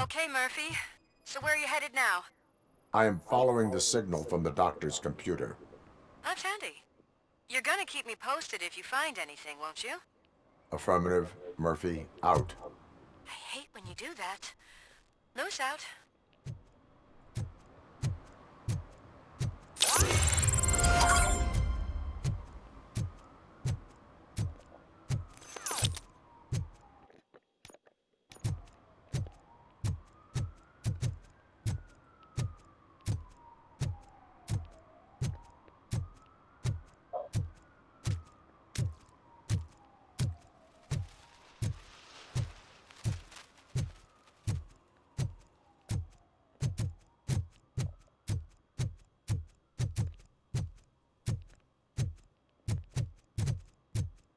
Okay, Murphy. So where are you headed now? I am following the signal from the doctor's computer. That's handy. You're gonna keep me posted if you find anything, won't you? Affirmative. Murphy, out. I hate when you do that. Loose out.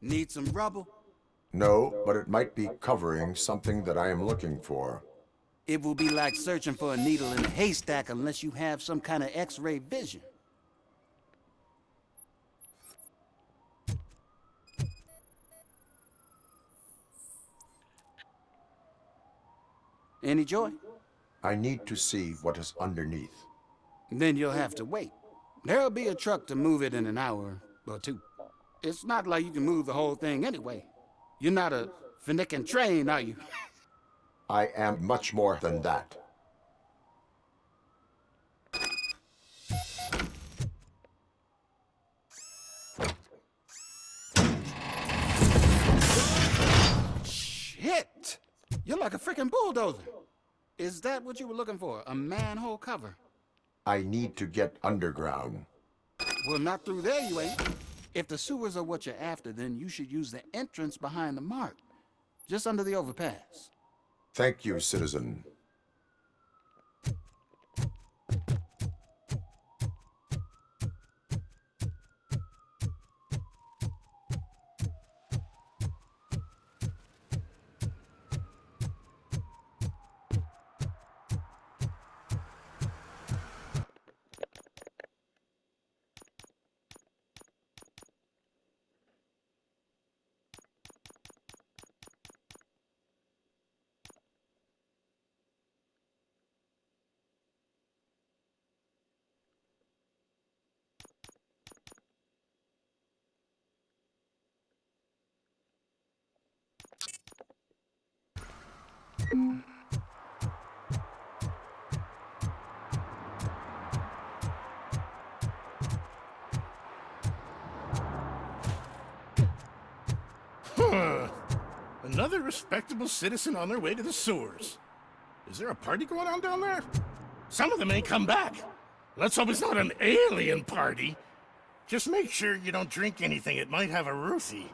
Need some rubble? No, but it might be covering something that I am looking for. It will be like searching for a needle in a haystack unless you have some kind of X-ray vision. Any joy? I need to see what is underneath. Then you'll have to wait. There'll be a truck to move it in an hour or two. It's not like you can move the whole thing anyway. You're not a finicking train, are you? I am much more than that. Shit! You're like a freaking bulldozer. Is that what you were looking for? A manhole cover? I need to get underground. Well, not through there, you ain't. If the sewers are what you're after, then you should use the entrance behind the mark. Just under the overpass. Thank you, citizen. Another respectable citizen on their way to the sewers. Is there a party going on down there? Some of them ain't come back. Let's hope it's not an alien party. Just make sure you don't drink anything. It might have a roofie.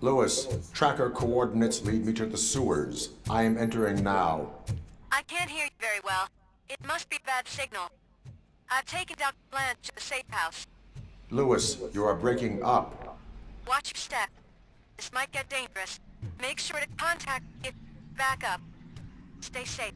Lewis, tracker coordinates lead me to the sewers. I am entering now. I can't hear you very well. It must be a bad signal. I've taken Dr. Blanche to the safe house. Lewis, you are breaking up. Watch your step. This might get dangerous. Make sure to contact me if back up. Stay safe.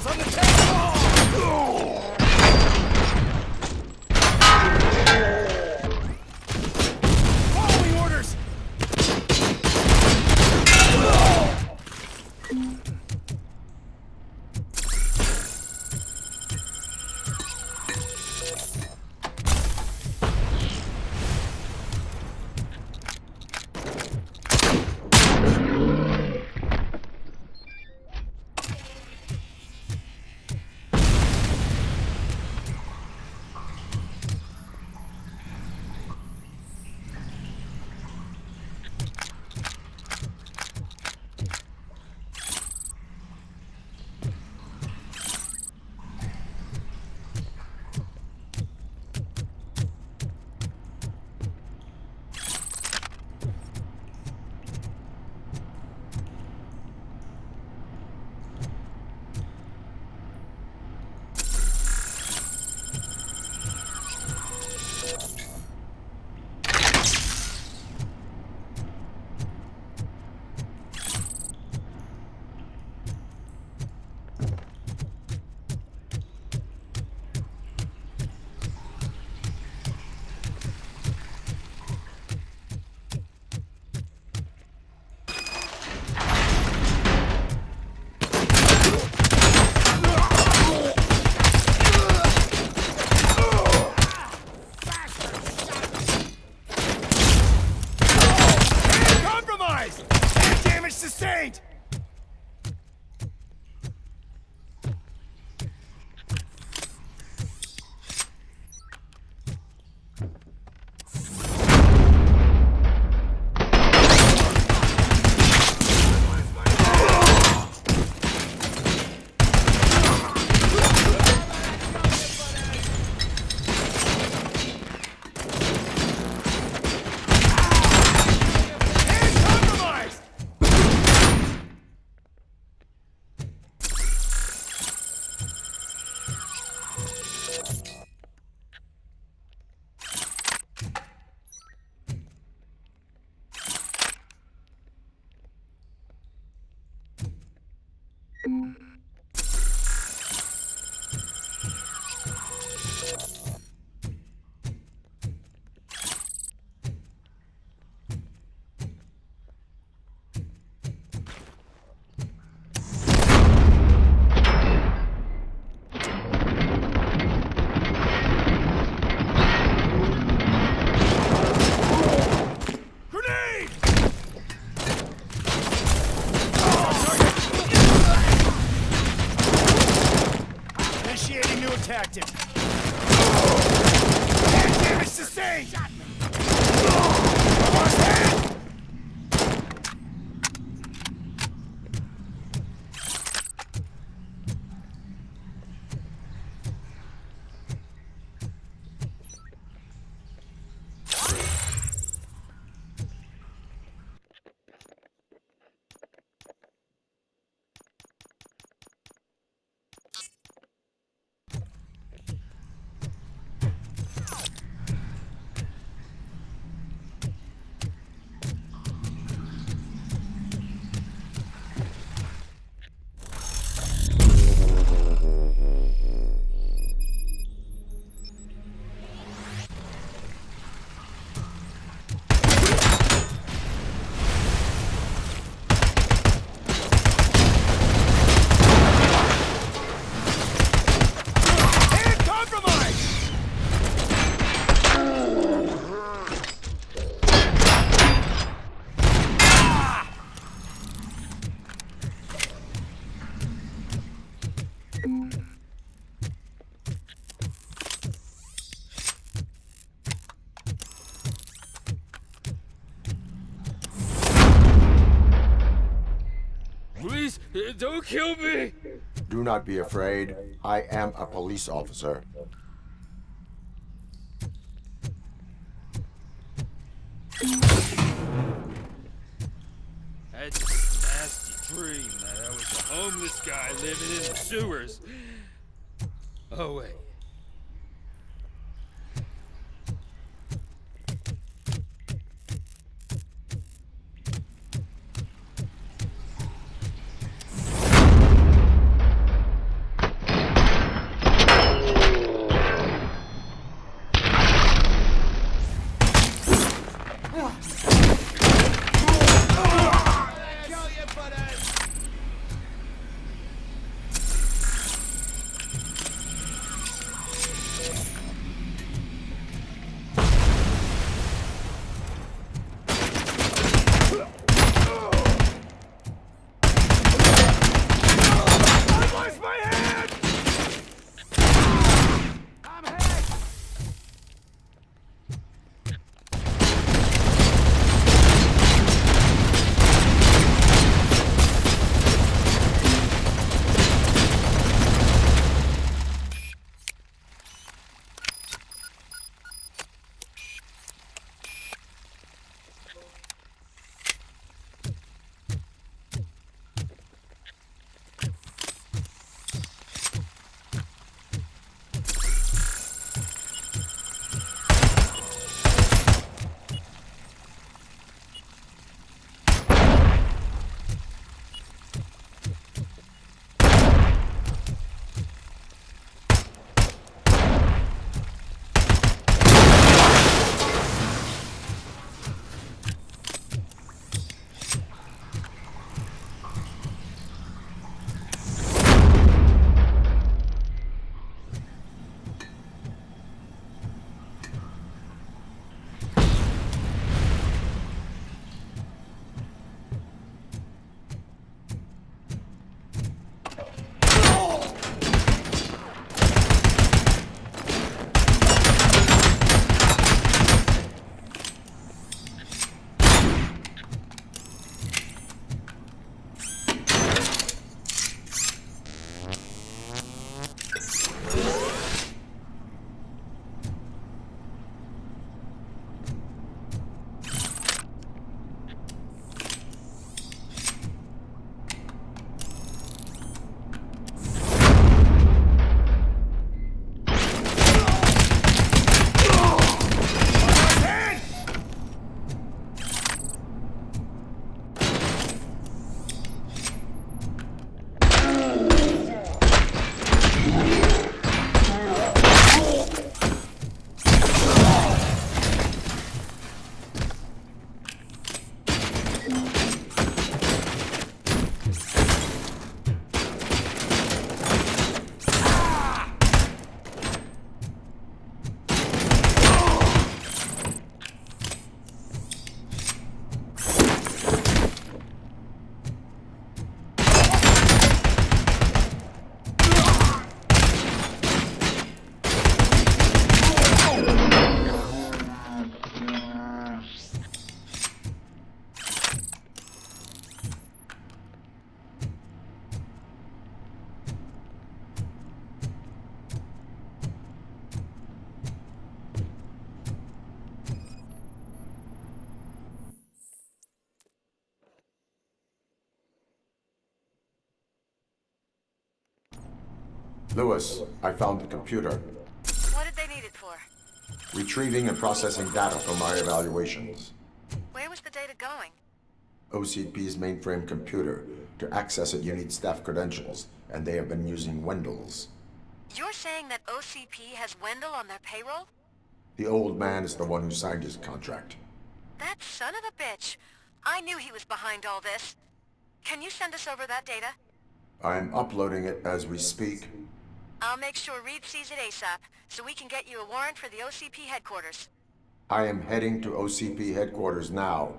Eyeballs on the table! Following orders! Sustained! Tactic. Damage sustained! Almost dead! Please, don't kill me! Do not be afraid. I am a police officer. I had this nasty dream that I was a homeless guy living in the sewers. Oh, wait. Lewis, I found the computer. What did they need it for? Retrieving and processing data from my evaluations. Where was the data going? OCP's mainframe computer. To access it, you need staff credentials, and they have been using Wendell's. You're saying that OCP has Wendell on their payroll? The old man is the one who signed his contract. That son of a bitch. I knew he was behind all this. Can you send us over that data? I'm uploading it as we speak. I'll make sure Reed sees it ASAP, so we can get you a warrant for the OCP headquarters. I am heading to OCP headquarters now.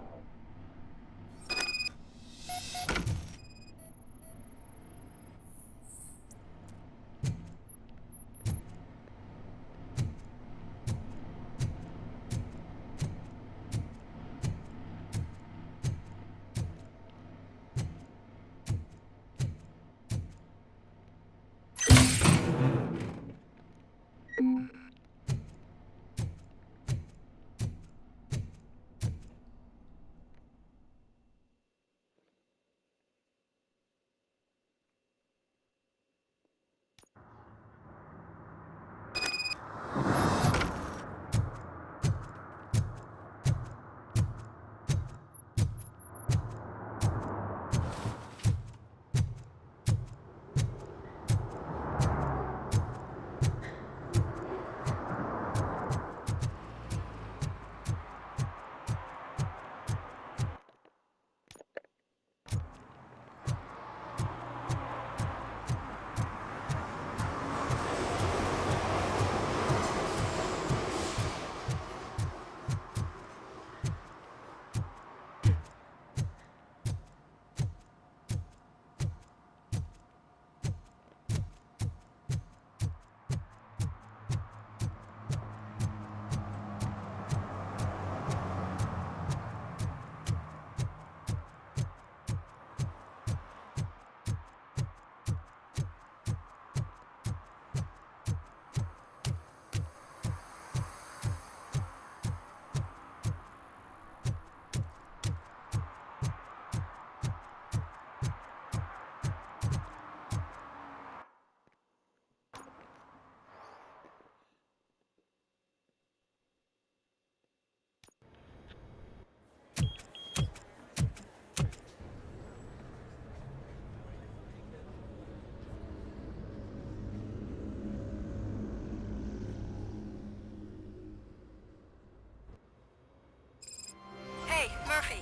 Hey, Murphy.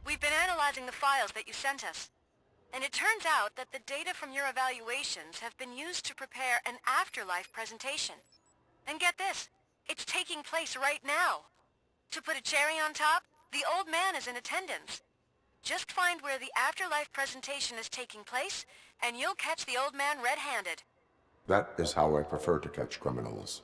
We've been analyzing the files that you sent us. And it turns out that the data from your evaluations have been used to prepare an afterlife presentation. And get this, it's taking place right now. To put a cherry on top, the old man is in attendance. Just find where the afterlife presentation is taking place, and you'll catch the old man red-handed. That is how I prefer to catch criminals.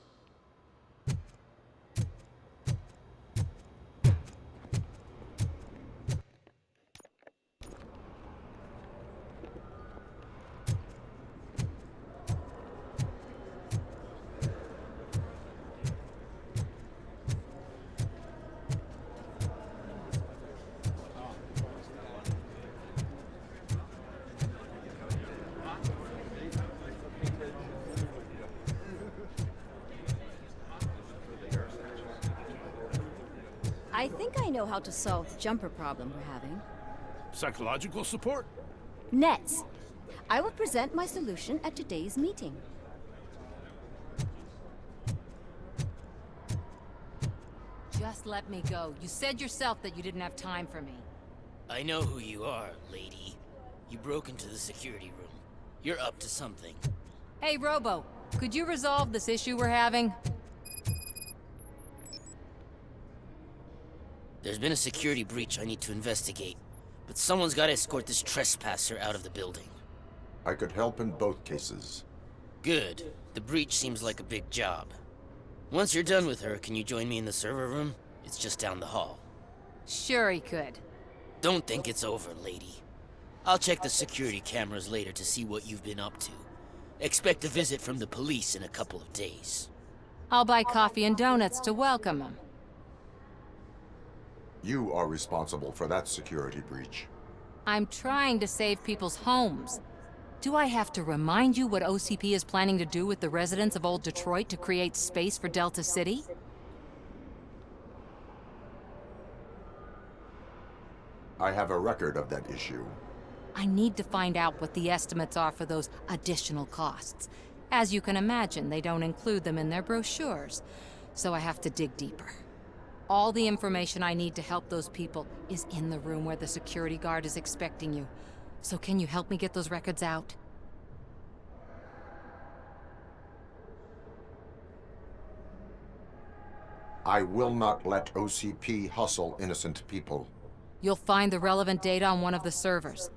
I think I know how to solve the jumper problem we're having. Psychological support? Nets. I will present my solution at today's meeting. Just let me go. You said yourself that you didn't have time for me. I know who you are, lady. You broke into the security room. You're up to something. Hey, Robo, could you resolve this issue we're having? There's been a security breach I need to investigate, but someone's got to escort this trespasser out of the building. I could help in both cases. Good. The breach seems like a big job. Once you're done with her, can you join me in the server room? It's just down the hall. Sure he could. Don't think it's over, lady. I'll check the security cameras later to see what you've been up to. Expect a visit from the police in a couple of days. I'll buy coffee and donuts to welcome him. You are responsible for that security breach. I'm trying to save people's homes. Do I have to remind you what OCP is planning to do with the residents of Old Detroit to create space for Delta City? I have a record of that issue. I need to find out what the estimates are for those additional costs. As you can imagine, they don't include them in their brochures, so I have to dig deeper. All the information I need to help those people is in the room where the security guard is expecting you. So can you help me get those records out? I will not let OCP hustle innocent people. You'll find the relevant data on one of the servers.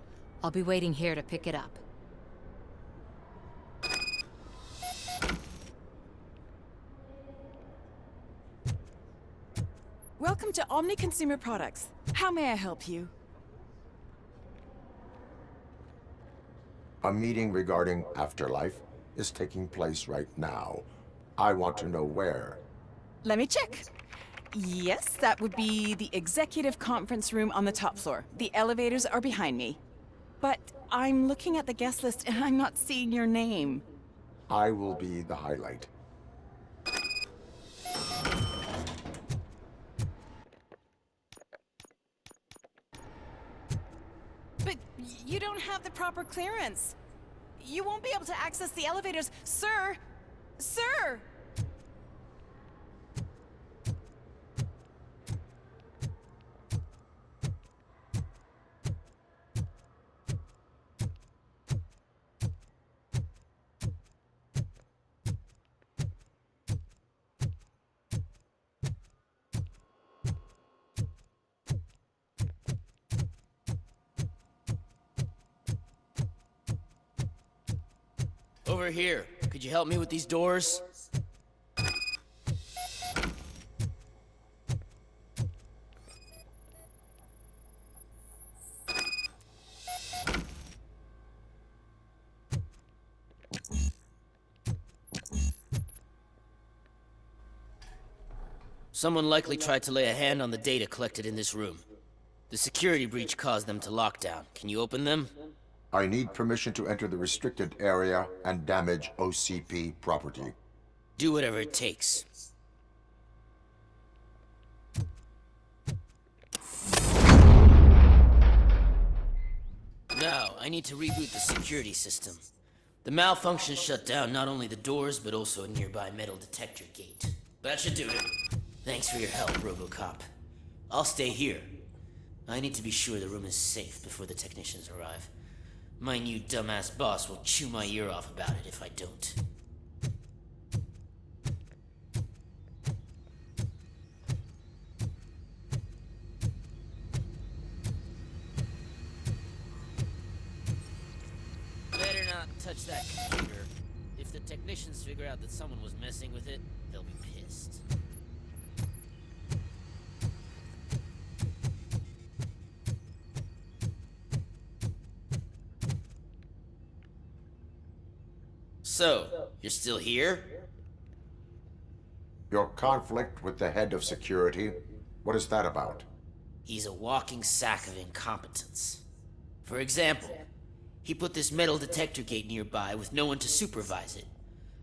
I'll be waiting here to pick it up. Welcome to Omni Consumer Products. How may I help you? A meeting regarding Afterlife is taking place right now. I want to know where. Let me check. Yes, that would be the executive conference room on the top floor. The elevators are behind me. But I'm looking at the guest list and I'm not seeing your name. I will be the highlight. But you don't have the proper clearance. You won't be able to access the elevators. Sir! Sir! Over here. Could you help me with these doors? Someone likely tried to lay a hand on the data collected in this room. The security breach caused them to lock down. Can you open them? I need permission to enter the restricted area and damage OCP property. Do whatever it takes. Now, I need to reboot the security system. The malfunction shut down not only the doors, but also a nearby metal detector gate. That should do it. Thanks for your help, Robocop. I'll stay here. I need to be sure the room is safe before the technicians arrive. My new dumbass boss will chew my ear off about it if I don't. Better not touch that computer. If the technicians figure out that someone was messing with it, they'll be pissed. So, you're still here? Your conflict with the head of security, what is that about? He's a walking sack of incompetence. For example, he put this metal detector gate nearby with no one to supervise it.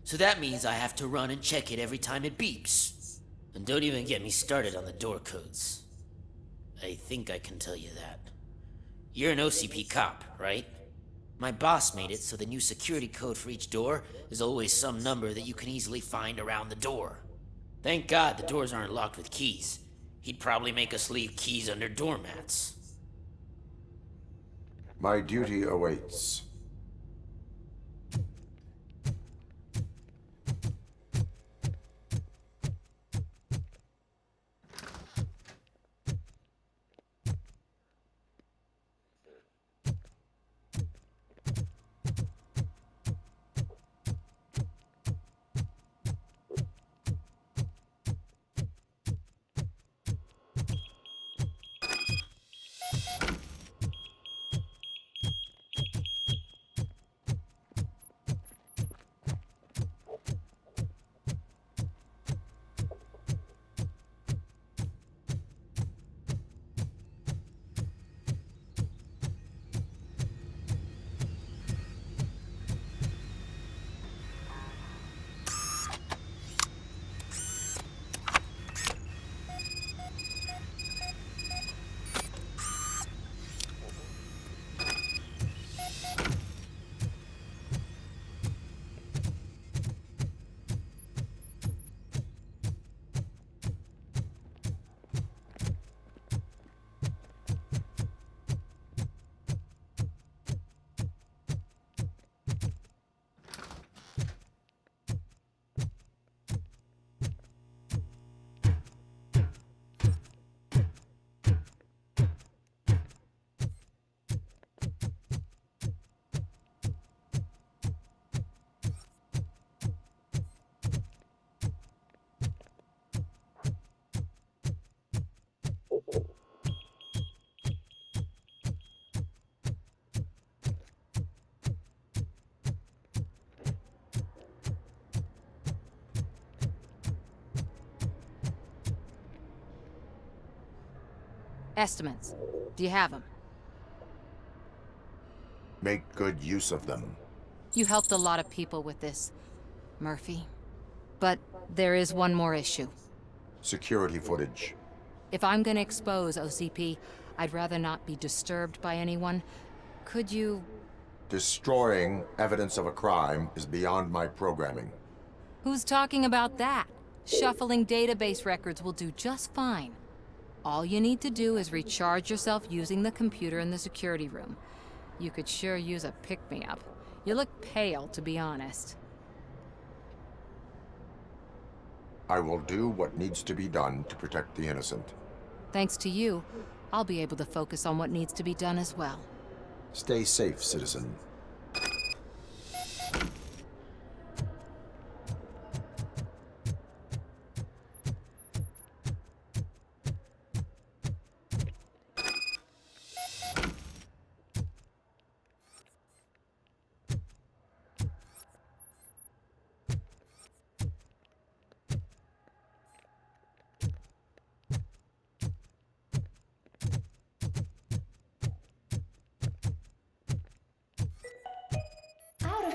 So that means I have to run and check it every time it beeps. And don't even get me started on the door codes. I think I can tell you that. You're an OCP cop, right? My boss made it so the new security code for each door is always some number that you can easily find around the door. Thank God the doors aren't locked with keys. He'd probably make us leave keys under doormats. My duty awaits. Estimates. Do you have them? Make good use of them. You helped a lot of people with this, Murphy. But there is one more issue. Security footage. If I'm gonna expose OCP, I'd rather not be disturbed by anyone. Could you... Destroying evidence of a crime is beyond my programming. Who's talking about that? Shuffling database records will do just fine. All you need to do is recharge yourself using the computer in the security room. You could sure use a pick-me-up. You look pale, to be honest. I will do what needs to be done to protect the innocent. Thanks to you, I'll be able to focus on what needs to be done as well. Stay safe, citizen.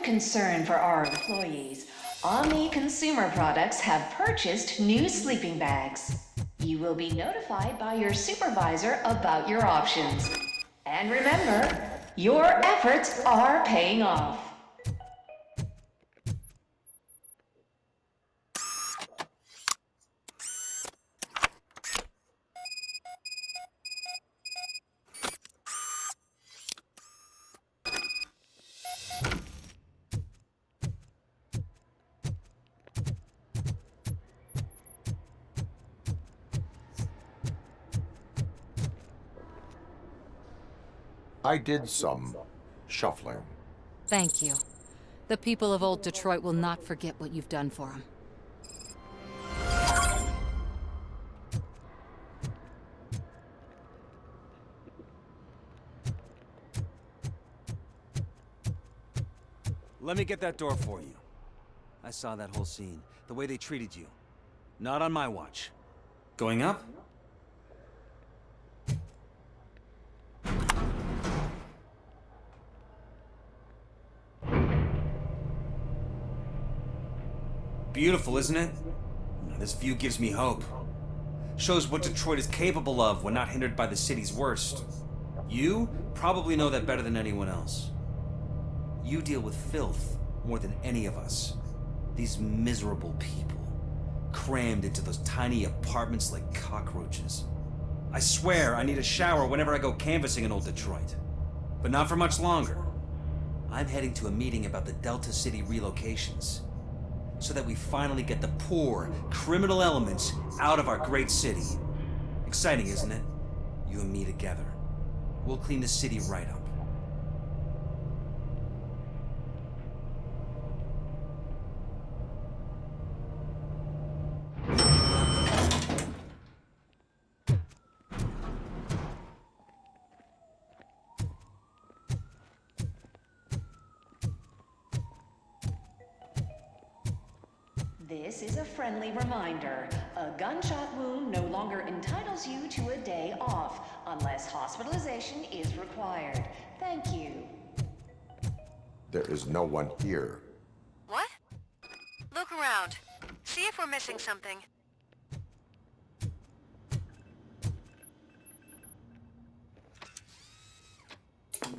Concern for our employees, Omni Consumer Products have purchased new sleeping bags. You will be notified by your supervisor about your options. And remember, your efforts are paying off. I did some shuffling. Thank you. The people of Old Detroit will not forget what you've done for them. Let me get that door for you. I saw that whole scene. The way they treated you. Not on my watch. Going up? Beautiful, isn't it? This view gives me hope. Shows what Detroit is capable of when not hindered by the city's worst. You probably know that better than anyone else. You deal with filth more than any of us. These miserable people, crammed into those tiny apartments like cockroaches. I swear I need a shower whenever I go canvassing in Old Detroit. But not for much longer. I'm heading to a meeting about the Delta City relocations, so that we finally get the poor, criminal elements out of our great city. Exciting, isn't it? You and me together. We'll clean the city right up. This is a friendly reminder. A gunshot wound no longer entitles you to a day off, unless hospitalization is required. Thank you. There is no one here. What? Look around. See if we're missing something. Do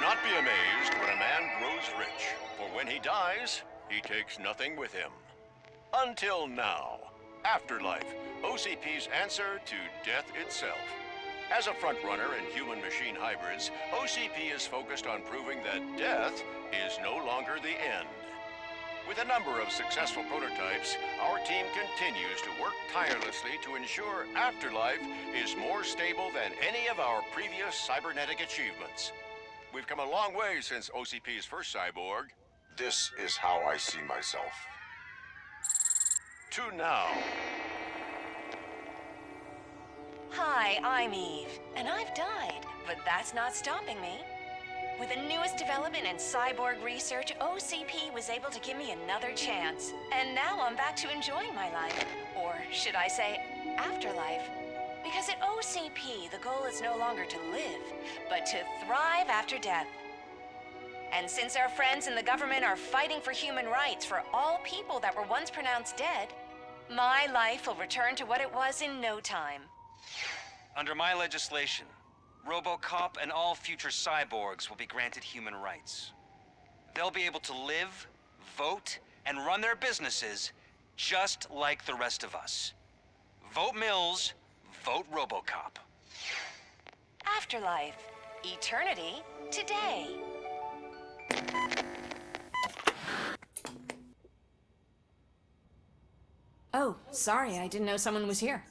not be amazed when a man grows rich, for when he dies, he takes nothing with him. Until now. Afterlife, OCP's answer to death itself. As a frontrunner in human-machine hybrids, OCP is focused on proving that death is no longer the end. With a number of successful prototypes, our team continues to work tirelessly to ensure Afterlife is more stable than any of our previous cybernetic achievements. We've come a long way since OCP's first cyborg. This is how I see myself. To now. Hi, I'm Eve, and I've died, but that's not stopping me. With the newest development in cyborg research, OCP was able to give me another chance. And now I'm back to enjoying my life. Or should I say, afterlife. Because at OCP, the goal is no longer to live, but to thrive after death. And since our friends in the government are fighting for human rights for all people that were once pronounced dead, my life will return to what it was in no time. Under my legislation, Robocop and all future cyborgs will be granted human rights. They'll be able to live, vote, and run their businesses just like the rest of us. Vote Mills, vote Robocop. Afterlife. Eternity. Today. Oh, sorry, I didn't know someone was here.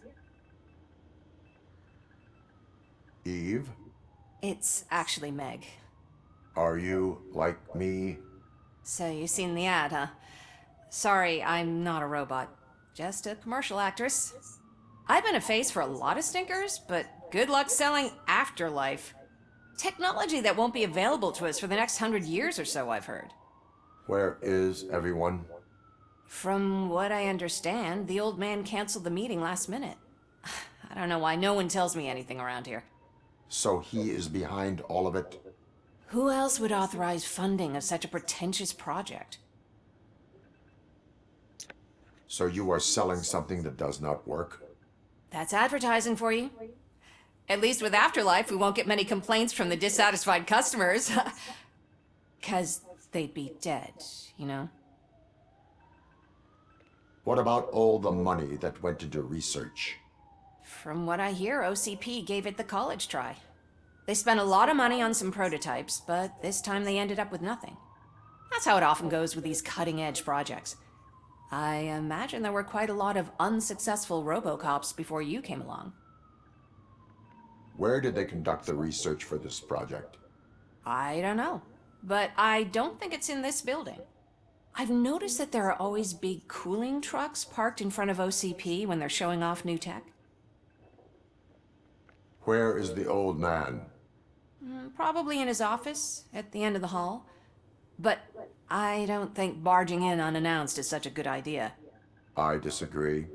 Eve, It's actually Meg. are you like me? So you've seen the ad, huh? Sorry, I'm not a robot. Just a commercial actress. I've been a face for a lot of stinkers, but good luck selling Afterlife. Technology that won't be available to us for the next 100 years or so, I've heard. Where is everyone? From what I understand, the old man canceled the meeting last minute. I don't know why no one tells me anything around here. So he is behind all of it? Who else would authorize funding of such a pretentious project? So you are selling something that does not work? That's advertising for you. At least with Afterlife, we won't get many complaints from the dissatisfied customers. 'Cause they'd be dead, you know? What about all the money that went into research? From what I hear, OCP gave it the college try. They spent a lot of money on some prototypes, but this time they ended up with nothing. That's how it often goes with these cutting-edge projects. I imagine there were quite a lot of unsuccessful Robocops before you came along. Where did they conduct the research for this project? I don't know, but I don't think it's in this building. I've noticed that there are always big cooling trucks parked in front of OCP when they're showing off new tech. Where is the old man? Probably in his office, at the end of the hall. But I don't think barging in unannounced is such a good idea. I disagree.